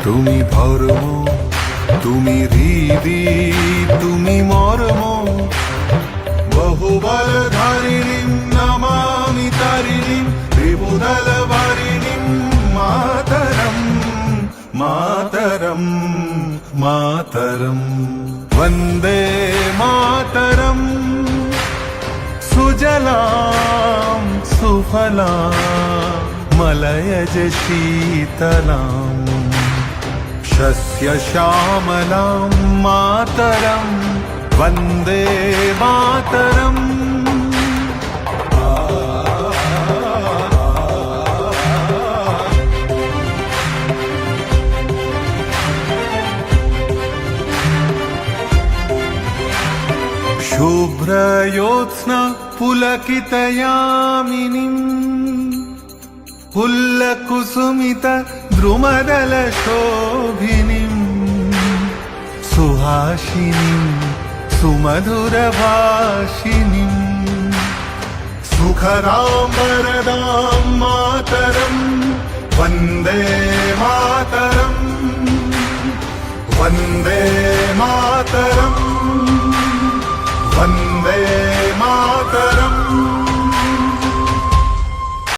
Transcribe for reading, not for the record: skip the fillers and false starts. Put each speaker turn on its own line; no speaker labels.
তুমি ধর্ম, তুমি হৃদি, তুমি মর্ম, বহুবলধারিণীম নমামি তারিণীম ত্রিভুদলভারিণীম মাতরম মাতরম মাতরম वन्दे मातरम सुजलां सुफलां मलयज शीतलां शस्यश्यामलां मातरं वन्दे मातरम् शुभ्रयोत्स्ना पुलकितयामिनीं पुल्लकुसुमित द्रुमदलशोभिनीं सुहासिनीं सुमधुरभाषिणीं सुखदां वरदां मातरं वन्दे मातरं वन्दे मातरम्।